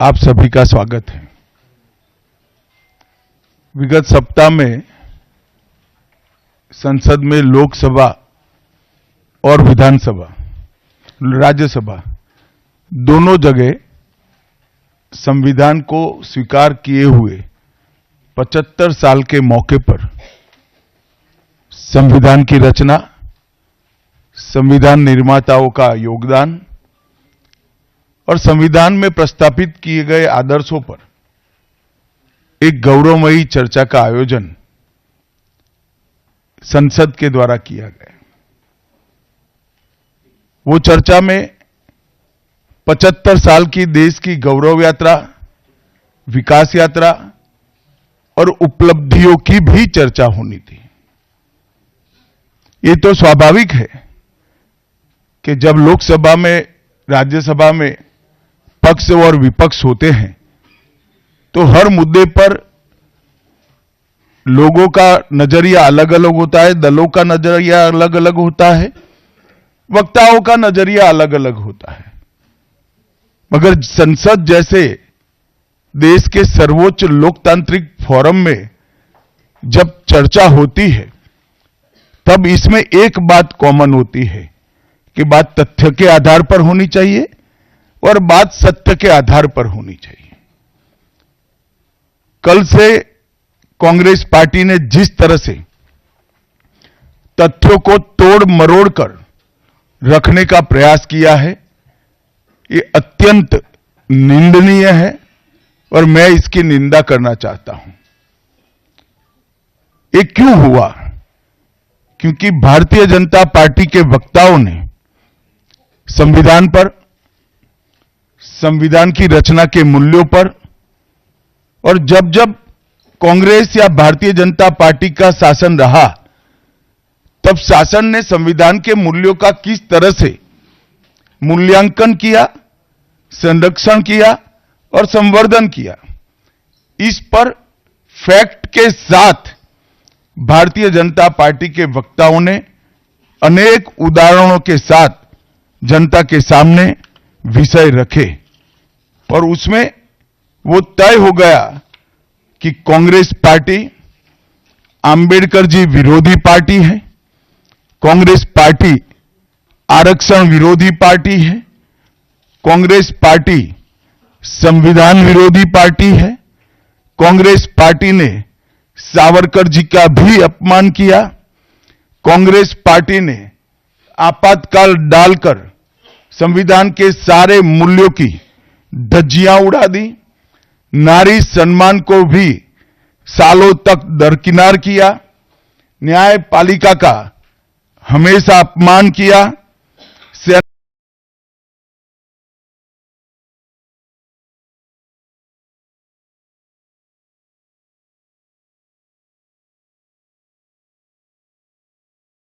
आप सभी का स्वागत है। विगत सप्ताह में संसद में लोकसभा और विधानसभा, राज्यसभा दोनों जगह संविधान को स्वीकार किए हुए 75 साल के मौके पर संविधान की रचना, संविधान निर्माताओं का योगदान और संविधान में प्रस्तावित किए गए आदर्शों पर एक गौरवमयी चर्चा का आयोजन संसद के द्वारा किया गया। वो चर्चा में 75 साल की देश की गौरव यात्रा, विकास यात्रा और उपलब्धियों की भी चर्चा होनी थी। ये तो स्वाभाविक है कि जब लोकसभा में, राज्यसभा में पक्ष और विपक्ष होते हैं तो हर मुद्दे पर लोगों का नजरिया अलग अलग होता है, दलों का नजरिया अलग अलग होता है, वक्ताओं का नजरिया अलग अलग होता है। मगर संसद जैसे देश के सर्वोच्च लोकतांत्रिक फोरम में जब चर्चा होती है तब इसमें एक बात कॉमन होती है कि बात तथ्य के आधार पर होनी चाहिए और बात सत्य के आधार पर होनी चाहिए। कल से कांग्रेस पार्टी ने जिस तरह से तथ्यों को तोड़ मरोड़ कर रखने का प्रयास किया है, ये अत्यंत निंदनीय है और मैं इसकी निंदा करना चाहता हूं। ये क्यों हुआ? क्योंकि भारतीय जनता पार्टी के वक्ताओं ने संविधान पर, संविधान की रचना के मूल्यों पर और जब जब कांग्रेस या भारतीय जनता पार्टी का शासन रहा तब शासन ने संविधान के मूल्यों का किस तरह से मूल्यांकन किया, संरक्षण किया और संवर्धन किया, इस पर फैक्ट के साथ भारतीय जनता पार्टी के वक्ताओं ने अनेक उदाहरणों के साथ जनता के सामने विषय रखे और उसमें वो तय हो गया कि कांग्रेस पार्टी आंबेडकर जी विरोधी पार्टी है, कांग्रेस पार्टी आरक्षण विरोधी पार्टी है, कांग्रेस पार्टी संविधान विरोधी पार्टी है, कांग्रेस पार्टी ने सावरकर जी का भी अपमान किया, कांग्रेस पार्टी ने आपातकाल डालकर संविधान के सारे मूल्यों की धज्जियां उड़ा दी, नारी सम्मान को भी सालों तक दरकिनार किया, न्यायपालिका का हमेशा अपमान किया,